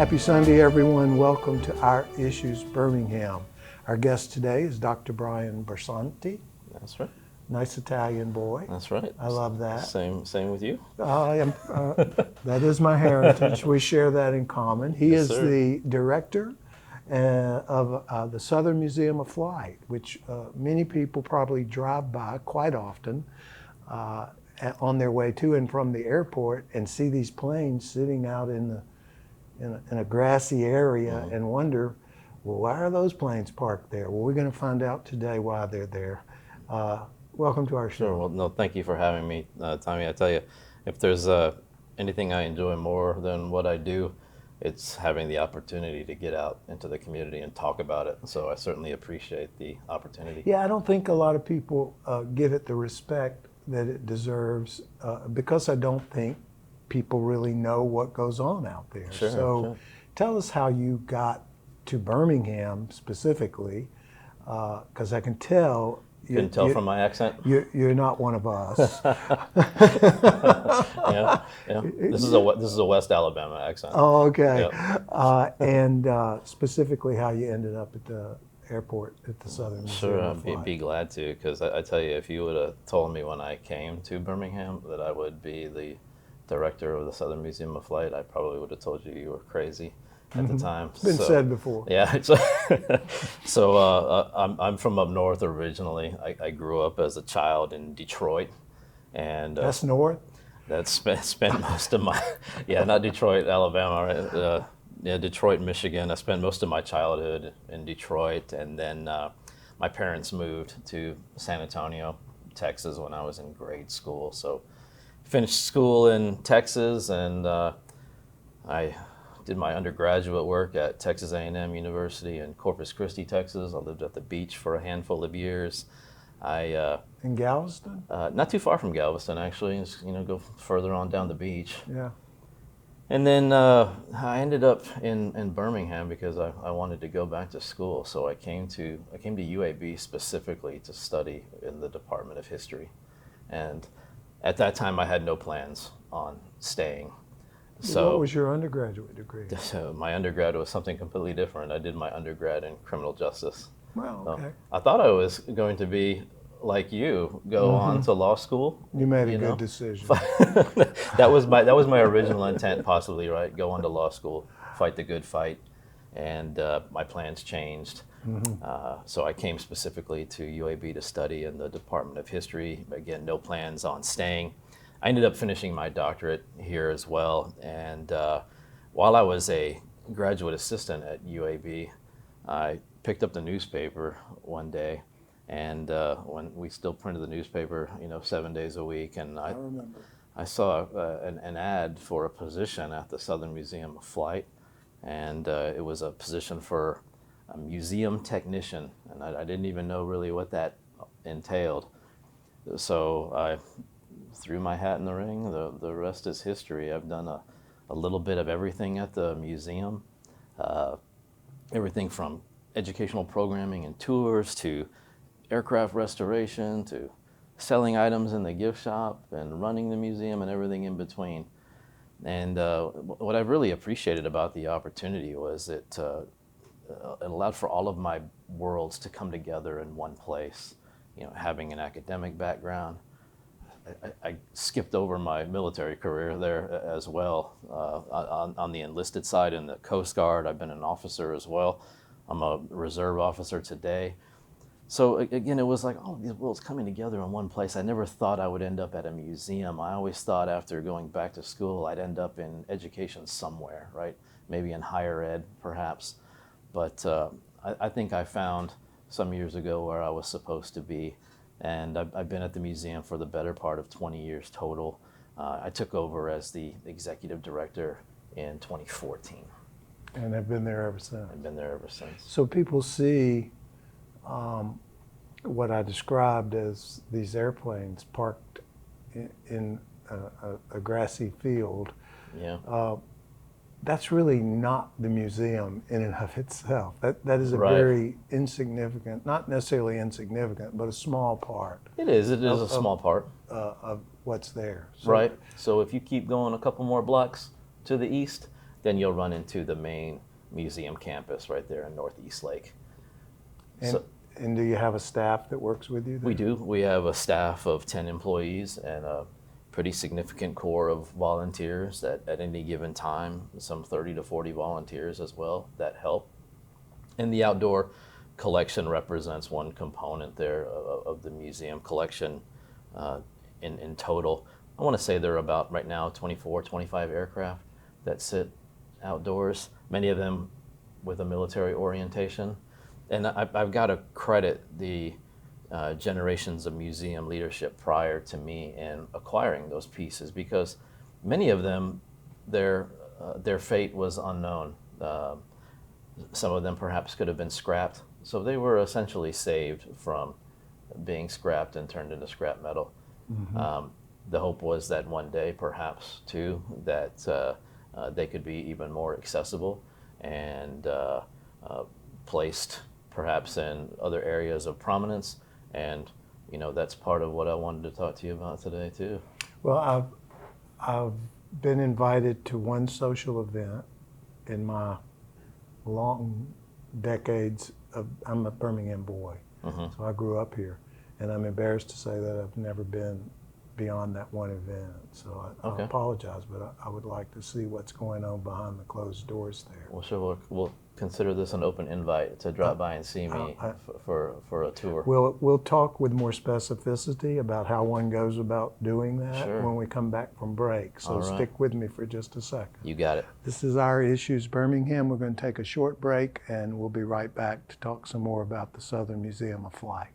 Happy Sunday, everyone. Welcome to Our Issues Birmingham. Our guest today is Dr. Brian Barsanti. That's right. Nice Italian boy. That's right. I love that. Same with you. That is my heritage. We share that in common. He Yes, is sir. the director of the Southern Museum of Flight, which many people probably drive by quite often on their way to and from the airport and see these planes sitting out in a grassy area and wonder, well, why are those planes parked there? Well, we're going to find out today why they're there. Welcome to our show. Sure. Well, no, thank you for having me, Tommy. I tell you, if there's anything I enjoy more than what I do, it's having the opportunity to get out into the community and talk about it. So I certainly appreciate the opportunity. Yeah, I don't think a lot of people give it the respect that it deserves because I don't think people really know what goes on out there. Sure. Tell us how you got to Birmingham specifically, because I can tell. You can tell from my accent. You're not one of us. Yeah. This is a West Alabama accent. Oh, okay. Yep. And specifically how you ended up at the airport at the Southern Museum Sure, of I'd Flight. be glad to, because I tell you, if you would have told me when I came to Birmingham that I would be the director of the Southern Museum of Flight, I probably would have told you were crazy at the time. It's been said before. Yeah. So I'm from up north originally. I grew up as a child in Detroit, and That's north? that's spent most of my not Detroit, Alabama, right? Detroit, Michigan. I spent most of my childhood in Detroit, and then my parents moved to San Antonio, Texas, when I was in grade school. So finished school in Texas, and I did my undergraduate work at Texas A&M University in Corpus Christi, Texas. I lived at the beach for a handful of years. In Galveston? Not too far from Galveston, actually. Just, go further on down the beach. Yeah. And then I ended up in Birmingham because I wanted to go back to school. So I came to UAB specifically to study in the Department of History. And at that time, I had no plans on staying. So What was your undergraduate degree? So my undergrad was something completely different. I did my undergrad in criminal justice. Well, So okay. I thought I was going to be like you, go on to law school. You made a you know. good decision. That was my original intent, possibly, right? Go on to law school, fight the good fight, and my plans changed. So I came specifically to UAB to study in the Department of History. Again, no plans on staying. I ended up finishing my doctorate here as well, and while I was a graduate assistant at UAB, I picked up the newspaper one day, and when we still printed the newspaper, 7 days a week, and I remember. I saw an ad for a position at the Southern Museum of Flight, and it was a position for a museum technician, and I didn't even know really what that entailed. So I threw my hat in the ring. The rest is history. I've done a little bit of everything at the museum, everything from educational programming and tours to aircraft restoration to selling items in the gift shop and running the museum and everything in between. And what I've really appreciated about the opportunity was it allowed for all of my worlds to come together in one place. Having an academic background, I skipped over my military career there as well. On the enlisted side in the Coast Guard, I've been an officer as well. I'm a reserve officer today. So again, it was like, these worlds coming together in one place. I never thought I would end up at a museum. I always thought after going back to school, I'd end up in education somewhere, right? Maybe in higher ed, perhaps. But I think I found some years ago where I was supposed to be. And I've been at the museum for the better part of 20 years total. I took over as the executive director in 2014. And I've been there ever since. I've been there ever since. So people see what I described as these airplanes parked in a grassy field. Yeah. That's really not the museum in and of itself. That is a Right. very insignificant, not necessarily insignificant, but a small part It is a small part. of what's there. So, Right. So if you keep going a couple more blocks to the east, then you'll run into the main museum campus right there in Northeast Lake. And, So, and do you have a staff that works with you there? we do. We have a staff of 10 employees and a pretty significant core of volunteers that at any given time, some 30 to 40 volunteers as well that help. And the outdoor collection represents one component there of the museum collection in total. I want to say there are about right now 24, 25 aircraft that sit outdoors, many of them with a military orientation. And I've got to credit the generations of museum leadership prior to me in acquiring those pieces, because many of them, their fate was unknown. Some of them perhaps could have been scrapped, so they were essentially saved from being scrapped and turned into scrap metal. Mm-hmm. The hope was that one day, perhaps too, that they could be even more accessible and placed perhaps in other areas of prominence. And that's part of what I wanted to talk to you about today too. Well, I've been invited to one social event in my long decades of, I'm a Birmingham boy, so I grew up here, and I'm embarrassed to say that I've never been beyond that one event. So I apologize, but I would like to see what's going on behind the closed doors there. Well, sure. We'll consider this an open invite to drop by and see me for a tour. We'll talk with more specificity about how one goes about doing that when we come back from break. So stick with me for just a second. You got it. This is Our Issues Birmingham. We're going to take a short break, and we'll be right back to talk some more about the Southern Museum of Flight.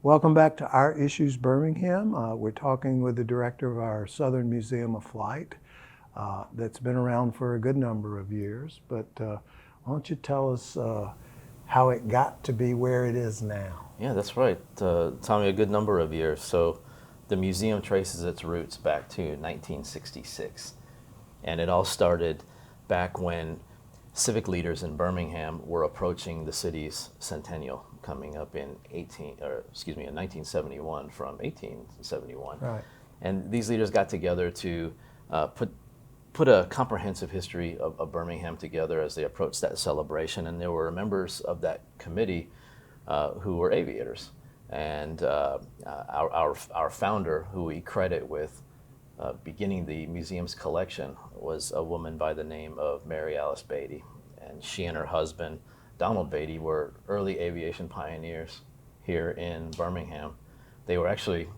Welcome back to Our Issues Birmingham. We're talking with the director of our Southern Museum of Flight that's been around for a good number of years. But why don't you tell us how it got to be where it is now? Yeah, that's right. Tommy, a good number of years. So the museum traces its roots back to 1966. And it all started back when civic leaders in Birmingham were approaching the city's centennial, coming up in 1971 from 1871. Right. And these leaders got together to put a comprehensive history of Birmingham together as they approached that celebration. And there were members of that committee who were aviators. And our founder, who we credit with beginning the museum's collection, was a woman by the name of Mary Alice Beatty. And she and her husband, Donald Beatty, were early aviation pioneers here in Birmingham. They were actually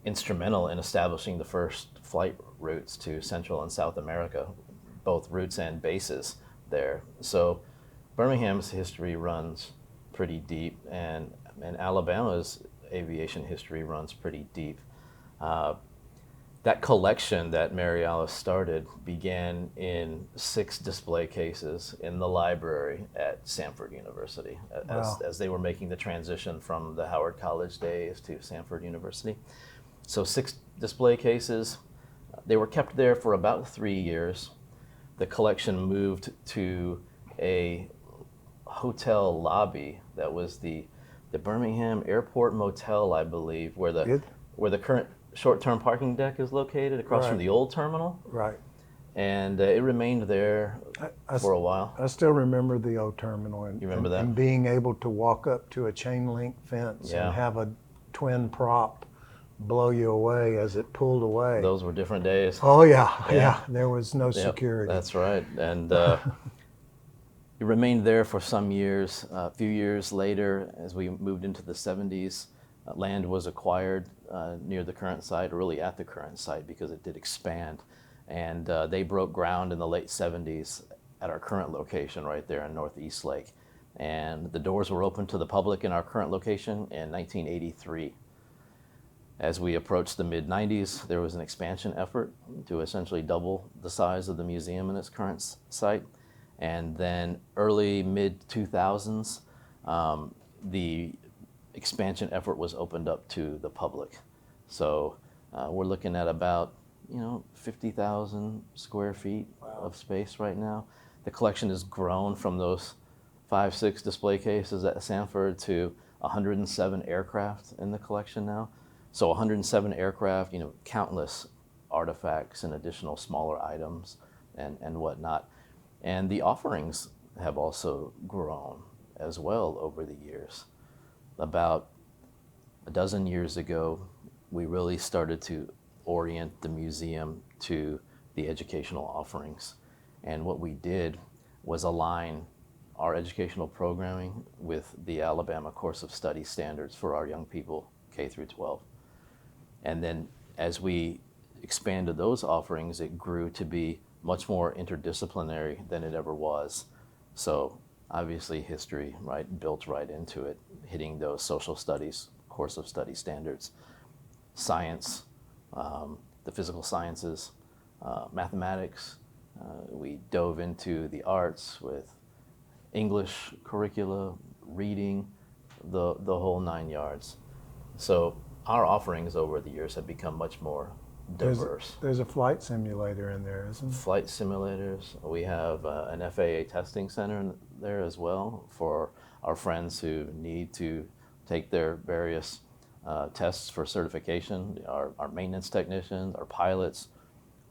instrumental in establishing the first flight routes to Central and South America, both routes and bases there. So Birmingham's history runs pretty deep, and Alabama's aviation history runs pretty deep. That collection that Mary Alice started began in 6 display cases in the library at Samford University as they were making the transition from the Howard College days to Samford University. So 6 display cases. They were kept there for about 3 years. The collection moved to a hotel lobby that was the Birmingham Airport Motel, I believe, where the current short-term parking deck is located across from the old terminal. Right. And it remained there for a while. I still remember the old terminal. And, you remember that? And being able to walk up to a chain link fence and have a twin prop blow you away as it pulled away. Those were different days. Oh, yeah. There was no security. That's right. And it remained there for some years. A few years later, as we moved into the 70s, land was acquired near the current site, or really at the current site, because it did expand. And they broke ground in the late 70s at our current location right there in Northeast Lake. And the doors were open to the public in our current location in 1983. As we approached the mid-90s, there was an expansion effort to essentially double the size of the museum in its current site. And then early mid-2000s, the expansion effort was opened up to the public. So we're looking at about 50,000 square feet of space right now. The collection has grown from those 5-6 display cases at Sanford to 107 aircraft in the collection now. So 107 aircraft, countless artifacts and additional smaller items and whatnot. And the offerings have also grown as well over the years. About a dozen years ago, we really started to orient the museum to the educational offerings. And what we did was align our educational programming with the Alabama Course of Study standards for our young people, K through 12. And then as we expanded those offerings, it grew to be much more interdisciplinary than it ever was. So obviously history, built right into it, hitting those social studies, course of study standards, science, the physical sciences, mathematics. We dove into the arts with English curricula, reading, the whole 9 yards. So our offerings over the years have become much more diverse. There's a flight simulator in there, isn't there? Flight simulators. We have an FAA testing center in there as well for our friends who need to take their various tests for certification. Our maintenance technicians, our pilots,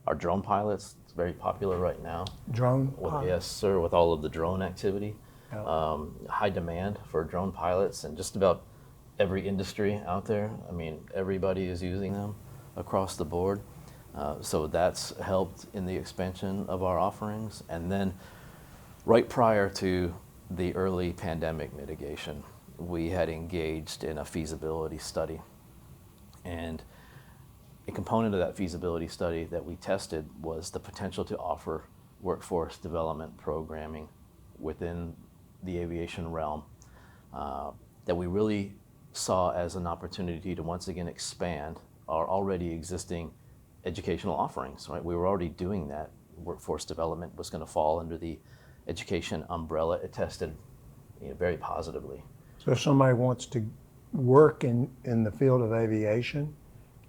our drone pilots. It's very popular right now. Drone Yes, sir, with all of the drone activity. Yeah. High demand for drone pilots and just about every industry out there. I mean, everybody is using them across the board. So that's helped in the expansion of our offerings. And then right prior to the early pandemic mitigation, we had engaged in a feasibility study. And a component of that feasibility study that we tested was the potential to offer workforce development programming within the aviation realm that we really saw as an opportunity to once again expand our already existing educational offerings. We were already doing that. Workforce development was going to fall under the education umbrella. It tested very positively. So if somebody wants to work in the field of aviation,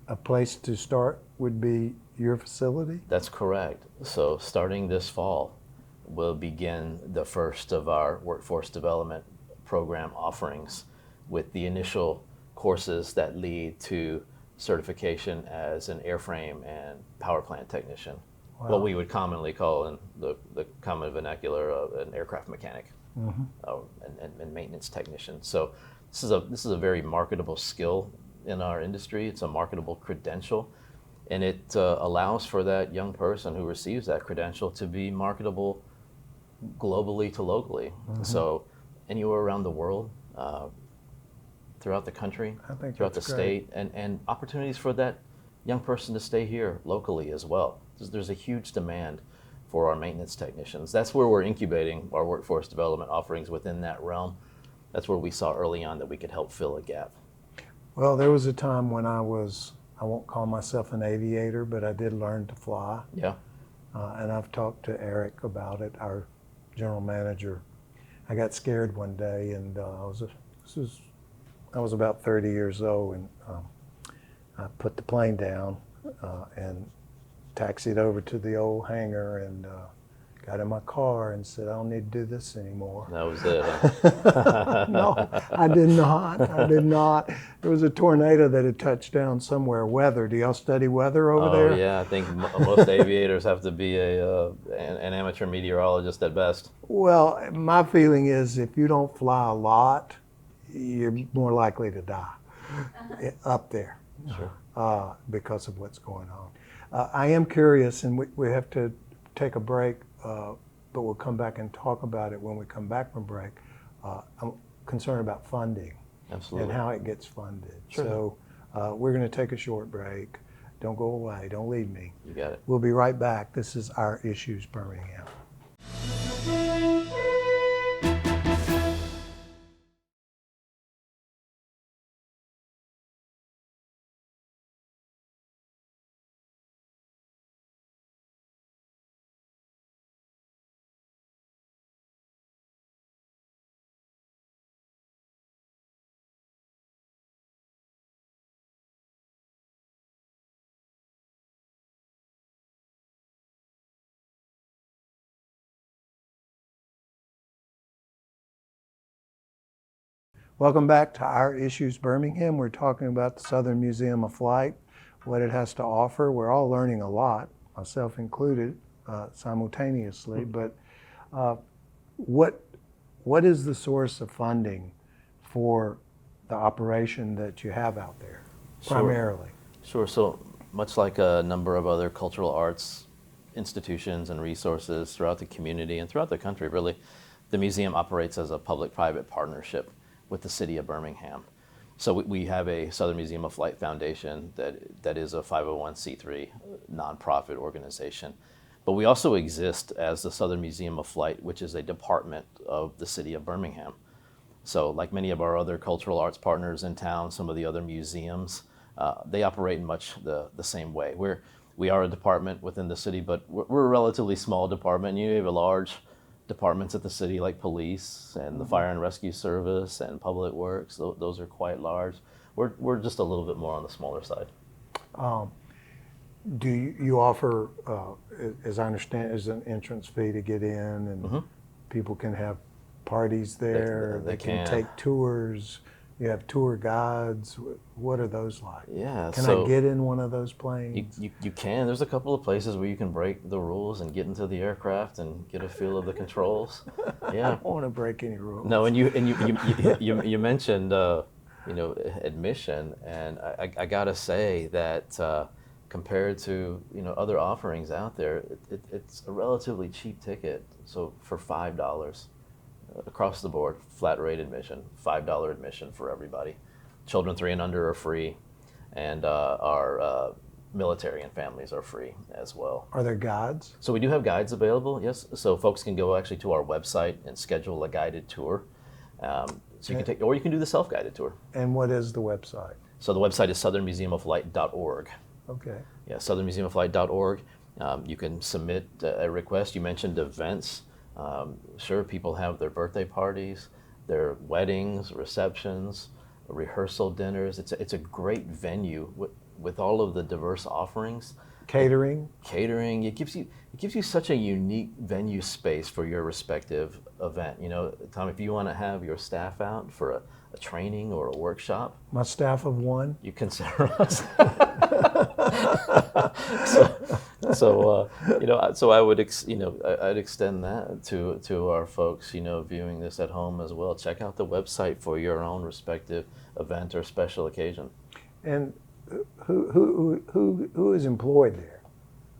a place to start would be your facility? That's correct. So starting this fall, we'll begin the first of our workforce development program offerings with the initial courses that lead to certification as an airframe and power plant technician. Wow. What we would commonly call in the common vernacular an aircraft mechanic. Mm-hmm. And maintenance technician. So this is a very marketable skill in our industry. It's a marketable credential, and it allows for that young person who receives that credential to be marketable globally to locally. Mm-hmm. So anywhere around the world, throughout the country, throughout the state, and opportunities for that young person to stay here locally as well. There's a huge demand for our maintenance technicians. That's where we're incubating our workforce development offerings within that realm. That's where we saw early on that we could help fill a gap. Well, there was a time when I won't call myself an aviator, but I did learn to fly. Yeah. And I've talked to Eric about it, our general manager. I got scared one day, and I was about 30 years old, and I put the plane down and taxied over to the old hangar and got in my car and said, I don't need to do this anymore. That was it, huh? No, I did not. I did not. There was a tornado that had touched down somewhere. Weather. Do y'all study weather over there? Oh, yeah. I think most aviators have to be an amateur meteorologist at best. Well, my feeling is if you don't fly a lot, you're more likely to die up there. Sure. Because of what's going on. I am curious, and we have to take a break, but we'll come back and talk about it when we come back from break. I'm concerned about funding. Absolutely. And how it gets funded. Sure. So we're going to take a short break. Don't go away. Don't leave me. You got it. We'll be right back. This is Our Issues Birmingham. Welcome back to Our Issues Birmingham. We're talking about the Southern Museum of Flight, what it has to offer. We're all learning a lot, myself included, simultaneously. But what is the source of funding for the operation that you have out there, primarily? Sure. So much like a number of other cultural arts institutions and resources throughout the community and throughout the country, really, the museum operates as a public-private partnership with the city of Birmingham. So we have a Southern Museum of Flight Foundation that is a 501c3 nonprofit organization. But we also exist as the Southern Museum of Flight, which is a department of the city of Birmingham. So like many of our other cultural arts partners in town, some of the other museums, they operate in much the same way. We are a department within the city, but we're a relatively small department. You have a large departments at the city like police and the fire and rescue service and public works. Those are quite large. We're just a little bit more on the smaller side. Do you offer, as I understand, is an entrance fee to get in, and people can have parties there? They can can take tours. You have tour guides. What are those like? Yeah. Can I get in one of those planes? You can. There's a couple of places where you can break the rules and get into the aircraft and get a feel of the controls. Yeah. I don't want to break any rules. No, and you mentioned admission, and I gotta say that compared to other offerings out there, it's a relatively cheap ticket. So for $5. Across the board, flat rate admission, $5 admission for everybody. Children 3 and under are free, and our military and families are free as well. Are there guides? So we do have guides available, yes. So folks can go actually to our website and schedule a guided tour. So you can take, or you can do the self-guided tour. And what is the website? So the website is southernmuseumoflight.org. Okay. Yeah, southernmuseumoflight.org. You can submit a request. You mentioned events. Sure, people have their birthday parties, their weddings, receptions, rehearsal dinners. It's a great venue with all of the diverse offerings. Catering. It gives you such a unique venue space for your respective event. Tom, if you want to have your staff out for a training or a workshop. My staff of one. You consider us. So I would I'd extend that to our folks viewing this at home as well. Check out the website for your own respective event or special occasion. And who is employed there?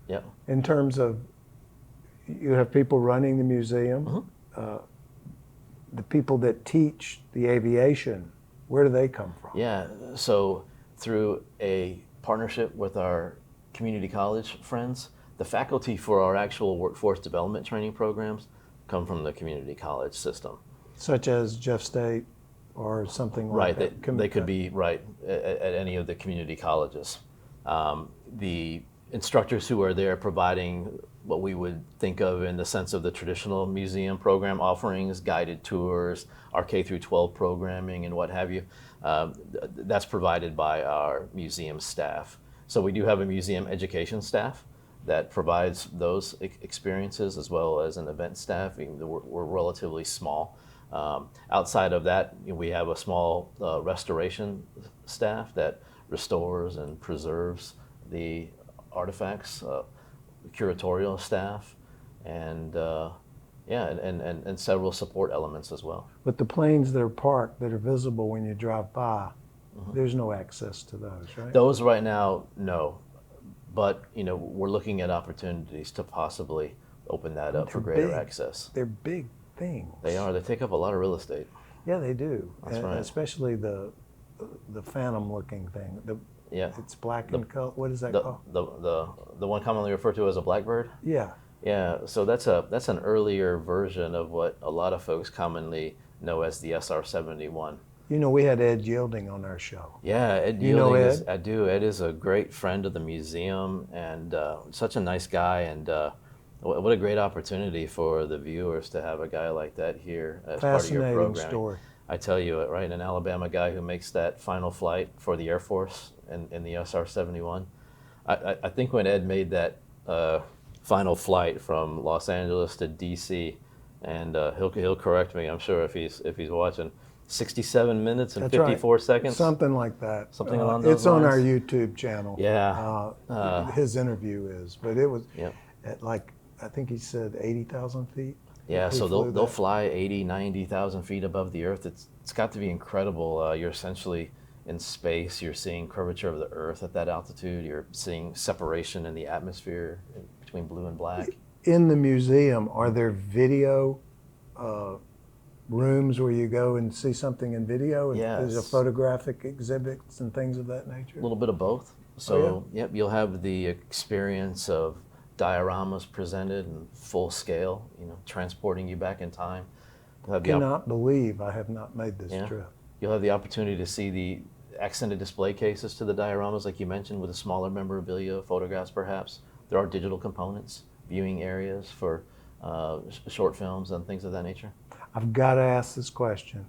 Yeah. In terms of, you have people running the museum, the people that teach the aviation, where do they come from? Yeah, so through a partnership with our community college friends, the faculty for our actual workforce development training programs come from the community college system. Such as Jeff State or something like that? Right, they could be at any of the community colleges. The instructors who are there providing what we would think of in the sense of the traditional museum program offerings, guided tours, our K through 12 programming and what have you, that's provided by our museum staff. So we do have a museum education staff that provides those experiences, as well as an event staff. We're relatively small. Outside of that, we have a small restoration staff that restores and preserves the artifacts, curatorial staff, and several support elements as well. But the planes that are parked, that are visible when you drive by, there's no access to those, right? Those right now, no. But we're looking at opportunities to possibly open that up for greater access. They're big things. They are. They take up a lot of real estate. Yeah, they do. That's right. Especially the phantom-looking thing. It's black and color. What is that called? The one commonly referred to as a blackbird. Yeah. Yeah. So that's an earlier version of what a lot of folks commonly know as the SR-71. We had Ed Yielding on our show. Yeah, Ed You know Yielding. Ed? I do. Ed is a great friend of the museum and such a nice guy. And what a great opportunity for the viewers to have a guy like that here as part of your programming. Fascinating story. I tell you, right, an Alabama guy who makes that final flight for the Air Force in the SR-71. I think when Ed made that final flight from Los Angeles to D.C., and he'll correct me, I'm sure, if he's watching. 67 minutes and That's right. 54 seconds. Something like that. Something along those It's on our lines. YouTube channel. Yeah. His interview is, but it was Yep. at like, I think he said 80,000 feet. Yeah, He so flew they'll that. fly 80, 90,000 feet above the Earth. It's got to be incredible. You're essentially in space. You're seeing curvature of the Earth at that altitude. You're seeing separation in the atmosphere between blue and black. In the museum, are there video rooms where you go and see something in video? Is there Yes. photographic exhibits and things of that nature? A little bit of both. So, yep, you'll have the experience of dioramas presented in full scale, transporting you back in time. You'll have I cannot believe I have not made this trip. You'll have the opportunity to see the accented display cases to the dioramas, like you mentioned, with a smaller memorabilia, photographs perhaps. There are digital components, viewing areas for short films and things of that nature. I've got to ask this question.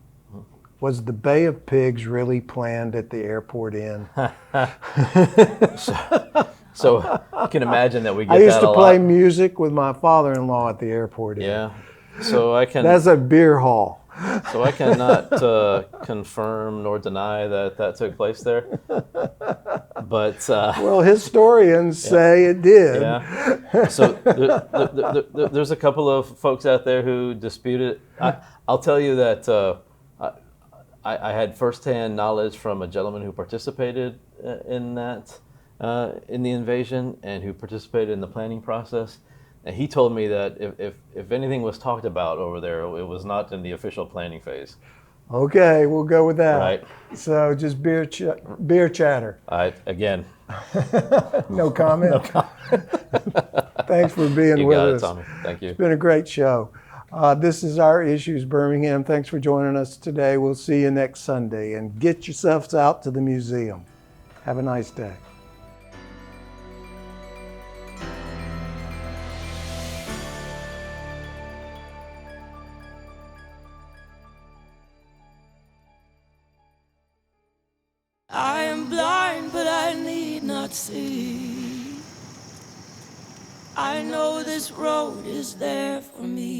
Was the Bay of Pigs really planned at the airport inn? So you can imagine that we get I used that to a play lot. music with my father-in-law at the airport inn. Yeah. So I can. That's a beer hall. So I cannot confirm nor deny that took place there. But Well, historians say it did. yeah. So there's a couple of folks out there who dispute it. I'll tell you that I had firsthand knowledge from a gentleman who participated in that in the invasion and who participated in the planning process. And he told me that if anything was talked about over there, it was not in the official planning phase. Okay, we'll go with that. Right. So just beer chatter. Again, No comment. Thanks for being you with got it, us. Tommy. Thank you. It's been a great show. This is Our Issues Birmingham. Thanks for joining us today. We'll see you next Sunday. And get yourselves out to the museum. Have a nice day. I am blind, but I need not see. I know this road is there for me.